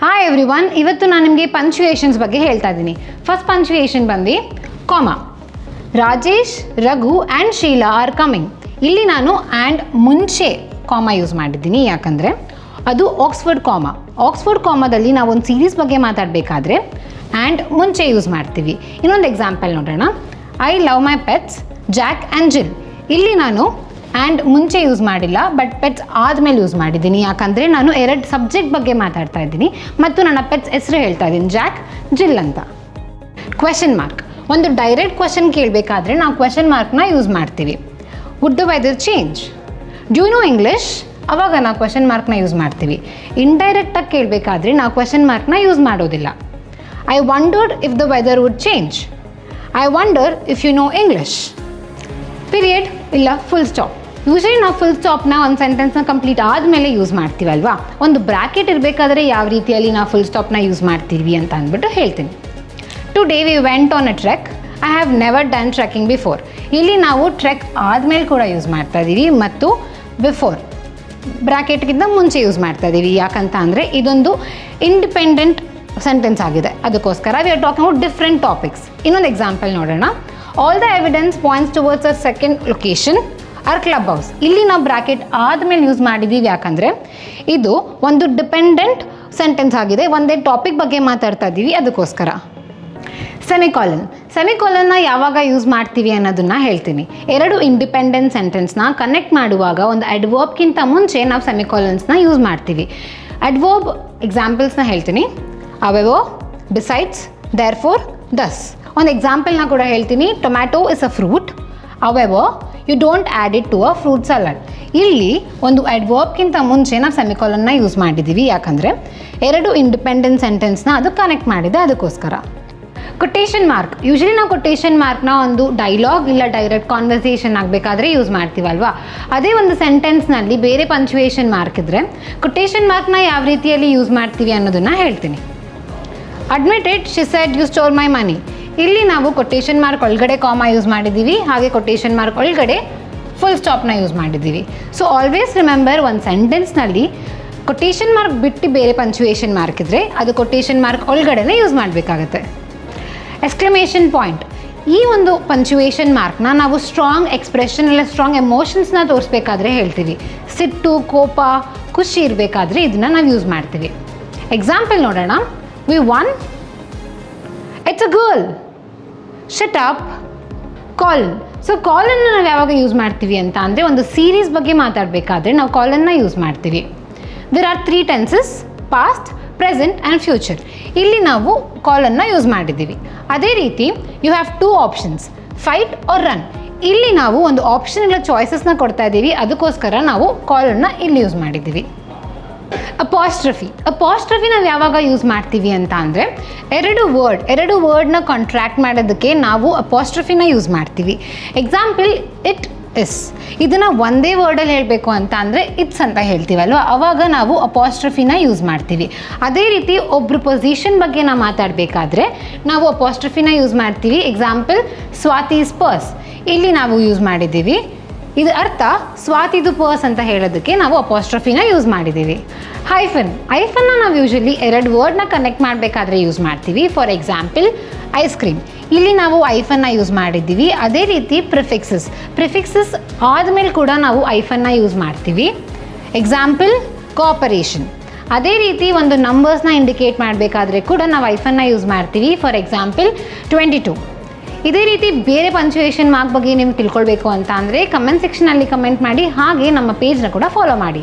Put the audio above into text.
Hi everyone, ಇವತ್ತು ನಾನು ನಿಮಗೆ ಪಂಕ್ಚುಯೇಷನ್ಸ್ ಬಗ್ಗೆ ಹೇಳ್ತಾ ಇದ್ದೀನಿ. ಫಸ್ಟ್ ಪಂಕ್ಚುಯೇಷನ್ ಬಂದು comma. Rajesh, Raghu and Sheela are coming. ಇಲ್ಲಿ ನಾನು ಆ್ಯಂಡ್ ಮುಂಚೆ ಕಾಮಾ ಯೂಸ್ ಮಾಡಿದ್ದೀನಿ, ಯಾಕಂದರೆ ಅದು ಆಕ್ಸ್ಫರ್ಡ್ ಕಾಮಾ. ಆಕ್ಸ್ಫರ್ಡ್ ಕಾಮಾದಲ್ಲಿ ನಾವು ಒಂದು ಸೀರೀಸ್ ಬಗ್ಗೆ ಮಾತಾಡಬೇಕಾದ್ರೆ ಆ್ಯಂಡ್ ಮುಂಚೆ ಯೂಸ್ ಮಾಡ್ತೀವಿ. ಇನ್ನೊಂದು ಎಕ್ಸಾಂಪಲ್ ನೋಡೋಣ. I love my pets Jack and Jill. ಇಲ್ಲಿ ನಾನು ಆ್ಯಂಡ್ ಮುಂಚೆ ಯೂಸ್ ಮಾಡಿಲ್ಲ, ಬಟ್ ಪೆಟ್ಸ್ ಆದಮೇಲೆ ಯೂಸ್ ಮಾಡಿದ್ದೀನಿ, ಯಾಕಂದರೆ ನಾನು ಎರಡು ಸಬ್ಜೆಕ್ಟ್ ಬಗ್ಗೆ ಮಾತಾಡ್ತಾ ಇದ್ದೀನಿ ಮತ್ತು ನನ್ನ ಪೆಟ್ಸ್ ಹೆಸರು ಹೇಳ್ತಾ ಇದ್ದೀನಿ, ಜಾಕ್, ಜಿಲ್ ಅಂತ. Question mark. ಒಂದು ಡೈರೆಕ್ಟ್ ಕ್ವೆಶನ್ ಕೇಳಬೇಕಾದ್ರೆ ನಾವು ಕ್ವೆಶನ್ ಮಾರ್ಕ್ನ ಯೂಸ್ ಮಾಡ್ತೀವಿ. Would the weather change? Do you know English? ಅವಾಗ ನಾವು ಕ್ವೆಶನ್ ಮಾರ್ಕ್ನ ಯೂಸ್ ಮಾಡ್ತೀವಿ. ಇಂಡೈರೆಕ್ಟಾಗಿ ಕೇಳಬೇಕಾದ್ರೆ ನಾವು ಕ್ವೆಶನ್ ಮಾರ್ಕ್ನ ಯೂಸ್ ಮಾಡೋದಿಲ್ಲ. I wondered if the weather would change. I wonder if you know English. Period ಇಲ್ಲ ಫುಲ್ ಸ್ಟಾಪ್. ಯೂಶಲಿ ನಾವು ಫುಲ್ ಸ್ಟಾಪ್ನ ಒಂದು ಸೆಂಟೆನ್ಸ್ನ ಕಂಪ್ಲೀಟ್ ಆದಮೇಲೆ ಯೂಸ್ ಮಾಡ್ತೀವಲ್ವಾ. ಒಂದು ಬ್ರ್ಯಾಕೆಟ್ ಇರಬೇಕಾದ್ರೆ ಯಾವ ರೀತಿಯಲ್ಲಿ ನಾವು ಫುಲ್ ಸ್ಟಾಪ್ನ ಯೂಸ್ ಮಾಡ್ತೀವಿ ಅಂತ ಅಂದ್ಬಿಟ್ಟು ಹೇಳ್ತೀನಿ. Today we went on a trek. I have never done trekking before. ಇಲ್ಲಿ ನಾವು ಟ್ರೆಕ್ ಆದಮೇಲೆ ಕೂಡ ಯೂಸ್ ಮಾಡ್ತಾ ಇದ್ದೀವಿ ಮತ್ತು ಬಿಫೋರ್ ಬ್ರ್ಯಾಕೆಟ್ಗಿಂತ ಮುಂಚೆ ಯೂಸ್ ಮಾಡ್ತಾ ಇದ್ದೀವಿ. ಯಾಕಂತ ಅಂದರೆ ಇದೊಂದು ಇಂಡಿಪೆಂಡೆಂಟ್ ಸೆಂಟೆನ್ಸ್ ಆಗಿದೆ, ಅದಕ್ಕೋಸ್ಕರ we are talking about different topics. ಇನ್ನೊಂದು ಎಕ್ಸಾಂಪಲ್ ನೋಡೋಣ. All the evidence points towards a second location or club house. ಇಲ್ಲಿ ನಾವು ಬ್ರ್ಯಾಕೆಟ್ ಆದಮೇಲೆ ಯೂಸ್ ಮಾಡಿದ್ದೀವಿ, ಯಾಕಂದರೆ ಇದು ಒಂದು ಡಿಪೆಂಡೆಂಟ್ ಸೆಂಟೆನ್ಸ್ ಆಗಿದೆ, ಒಂದೇ ಟಾಪಿಕ್ ಬಗ್ಗೆ ಮಾತಾಡ್ತಾ ಇದ್ದೀವಿ, ಅದಕ್ಕೋಸ್ಕರ. ಸೆಮಿಕಾಲನ್. ಸೆಮಿಕಾಲನ್ನ ಯಾವಾಗ ಯೂಸ್ ಮಾಡ್ತೀವಿ ಅನ್ನೋದನ್ನು ಹೇಳ್ತೀನಿ. ಎರಡು ಇಂಡಿಪೆಂಡೆಂಟ್ ಸೆಂಟೆನ್ಸ್ನ ಕನೆಕ್ಟ್ ಮಾಡುವಾಗ ಒಂದು ಅಡ್ವರ್ಬ್ಗಿಂತ ಮುಂಚೆ ನಾವು ಸೆಮಿಕಾಲನ್ಸ್ನ ಯೂಸ್ ಮಾಡ್ತೀವಿ. ಅಡ್ವರ್ಬ್ ಎಕ್ಸಾಂಪಲ್ಸ್ನ ಹೇಳ್ತೀನಿ. However, besides, therefore, thus. ಒಂದು ಎಕ್ಸಾಂಪಲ್ನ ಕೂಡ ಹೇಳ್ತೀನಿ. Tomato is a fruit, however you don't add it to a fruit salad. ಇಲ್ಲಿ ಒಂದು ಅಡ್ವರ್ಬ್ಗಿಂತ ಮುಂಚೆ ನಾವು ಸೆಮಿಕಾಲನ್ನ ಯೂಸ್ ಮಾಡಿದ್ದೀವಿ, ಯಾಕಂದರೆ ಎರಡು ಇಂಡಿಪೆಂಡೆಂಟ್ ಸೆಂಟೆನ್ಸ್ನ ಅದು ಕನೆಕ್ಟ್ ಮಾಡಿದೆ, ಅದಕ್ಕೋಸ್ಕರ. Quotation mark. ಯೂಶಲಿ ನಾವು ಕೊಟೇಷನ್ ಮಾರ್ಕ್ನ ಒಂದು ಡೈಲಾಗ್ ಇಲ್ಲ ಡೈರೆಕ್ಟ್ ಕಾನ್ವರ್ಸೇಷನ್ ಆಗಬೇಕಾದ್ರೆ ಯೂಸ್ ಮಾಡ್ತೀವಲ್ವಾ. ಅದೇ ಒಂದು ಸೆಂಟೆನ್ಸ್ನಲ್ಲಿ ಬೇರೆ ಪಂಕ್ಚುಯೇಷನ್ ಮಾರ್ಕ್ ಇದ್ದರೆ ಕೊಟೇಷನ್ ಮಾರ್ಕ್ನ ಯಾವ ರೀತಿಯಲ್ಲಿ ಯೂಸ್ ಮಾಡ್ತೀವಿ ಅನ್ನೋದನ್ನು ಹೇಳ್ತೀನಿ. Admitted she said you stole my money. ಇಲ್ಲಿ ನಾವು ಕೊಟೇಷನ್ ಮಾರ್ಕ್ ಒಳಗಡೆ ಕಾಮಾ ಯೂಸ್ ಮಾಡಿದ್ದೀವಿ, ಹಾಗೆ ಕೊಟೇಷನ್ ಮಾರ್ಕ್ ಒಳಗಡೆ ಫುಲ್ ಸ್ಟಾಪ್ನ ಯೂಸ್ ಮಾಡಿದ್ದೀವಿ. ಸೊ ಆಲ್ವೇಸ್ ರಿಮೆಂಬರ್, ಒಂದು ಸೆಂಟೆನ್ಸ್ನಲ್ಲಿ ಕೊಟೇಷನ್ ಮಾರ್ಕ್ ಬಿಟ್ಟು ಬೇರೆ ಪಂಕ್ಚುಯೇಷನ್ ಮಾರ್ಕ್ ಇದ್ದರೆ ಅದು ಕೊಟೇಷನ್ ಮಾರ್ಕ್ ಒಳಗಡೆನೇ ಯೂಸ್ ಮಾಡಬೇಕಾಗತ್ತೆ. Exclamation point. ಈ ಒಂದು ಪಂಕ್ಚುಯೇಷನ್ ಮಾರ್ಕ್ನ ನಾವು ಸ್ಟ್ರಾಂಗ್ ಎಕ್ಸ್ಪ್ರೆಷನ್ ಇಲ್ಲ ಸ್ಟ್ರಾಂಗ್ ಎಮೋಷನ್ಸ್ನ ತೋರಿಸ್ಬೇಕಾದ್ರೆ ಹೇಳ್ತೀವಿ. ಸಿಟ್ಟು, ಕೋಪ, ಖುಷಿ ಇರಬೇಕಾದ್ರೆ ಇದನ್ನು ನಾವು ಯೂಸ್ ಮಾಡ್ತೀವಿ. ಎಕ್ಸಾಂಪಲ್ ನೋಡೋಣ. We won, it's a girl. Shut up, colon. So ಕಾಲನ್ನ ನಾವು ಯಾವಾಗ ಯೂಸ್ ಮಾಡ್ತೀವಿ ಅಂತ ಅಂದರೆ ಒಂದು ಸೀರೀಸ್ ಬಗ್ಗೆ ಮಾತಾಡಬೇಕಾದ್ರೆ ನಾವು ಕಾಲನ್ನ ಯೂಸ್ ಮಾಡ್ತೀವಿ. There are 3 tenses: past, present and future. ಇಲ್ಲಿ ನಾವು ಕಾಲನ್ನು ಯೂಸ್ ಮಾಡಿದ್ದೀವಿ. ಅದೇ ರೀತಿ you have 2 options: fight or run. ಇಲ್ಲಿ ನಾವು ಒಂದು ಆಪ್ಷನ್ ಇಲ್ಲ ಚಾಯ್ಸಸ್ನ ಕೊಡ್ತಾ ಇದ್ದೀವಿ, ಅದಕ್ಕೋಸ್ಕರ ನಾವು ಕಾಲನ್ನು ಇಲ್ಲಿ ಯೂಸ್ ಮಾಡಿದ್ದೀವಿ. ಅಪಾಸ್ಟ್ರಫಿ. ಅಪಾಸ್ಟ್ರಫಿ ನಾವು ಯಾವಾಗ ಯೂಸ್ ಮಾಡ್ತೀವಿ ಅಂತ ಅಂದರೆ ಎರಡು ವರ್ಡ್ನ ಕಾಂಟ್ರಾಕ್ಟ್ ಮಾಡೋದಕ್ಕೆ ನಾವು ಅಪಾಸ್ಟ್ರಫಿನ ಯೂಸ್ ಮಾಡ್ತೀವಿ. Example, it is. ಇದನ್ನು ಒಂದೇ ವರ್ಡಲ್ಲಿ ಹೇಳಬೇಕು ಅಂತ ಅಂದರೆ ಇಟ್ಸ್ ಅಂತ ಹೇಳ್ತೀವಲ್ವ, ಆವಾಗ ನಾವು ಅಪಾಸ್ಟ್ರಫಿನ ಯೂಸ್ ಮಾಡ್ತೀವಿ. ಅದೇ ರೀತಿ ಒಬ್ಬರು ಪೊಸಿಷನ್ ಬಗ್ಗೆ ನಾವು ಮಾತಾಡಬೇಕಾದ್ರೆ ನಾವು ಅಪಾಸ್ಟ್ರಫಿನ ಯೂಸ್ ಮಾಡ್ತೀವಿ. Example, Swathi's purse. ಇಲ್ಲಿ ನಾವು ಯೂಸ್ ಮಾಡಿದ್ದೀವಿ. ಇದು ಅರ್ಥ ಸ್ವಾತಿದು ಪರ್ಸ್ ಅಂತ ಹೇಳೋದಕ್ಕೆ ನಾವು ಅಪಾಸ್ಟ್ರಫಿನ ಯೂಸ್ ಮಾಡಿದ್ದೀವಿ. ಹೈಫನ್. ಹೈಫನ್ನ ನಾವು ಯೂಶಲಿ ಎರಡು ವರ್ಡ್ನ ಕನೆಕ್ಟ್ ಮಾಡಬೇಕಾದ್ರೆ ಯೂಸ್ ಮಾಡ್ತೀವಿ. For example, ice cream. ಇಲ್ಲಿ ನಾವು ಐಫನ್ನ ಯೂಸ್ ಮಾಡಿದ್ದೀವಿ. ಅದೇ ರೀತಿ ಪ್ರಿಫಿಕ್ಸಸ್ ಆದಮೇಲೆ ಕೂಡ ನಾವು ಐಫನ್ನ ಯೂಸ್ ಮಾಡ್ತೀವಿ. Example, cooperation. ಅದೇ ರೀತಿ ಒಂದು ನಂಬರ್ಸ್ನ ಇಂಡಿಕೇಟ್ ಮಾಡಬೇಕಾದ್ರೆ ಕೂಡ ನಾವು ಐಫನ್ನ ಯೂಸ್ ಮಾಡ್ತೀವಿ. For example, 22. ಇದೇ ರೀತಿ ಬೇರೆ ಪಂಕ್ಚುಯೇಷನ್ ಮಾರ್ಕ್ ಬಗ್ಗೆ ನೀವು ತಿಳ್ಕೊಳ್ಬೇಕು ಅಂತ ಅಂದರೆ ಕಮೆಂಟ್ ಸೆಕ್ಷನಲ್ಲಿ ಕಮೆಂಟ್ ಮಾಡಿ, ಹಾಗೆ ನಮ್ಮ ಪೇಜ್ನ ಕೂಡ ಫಾಲೋ ಮಾಡಿ.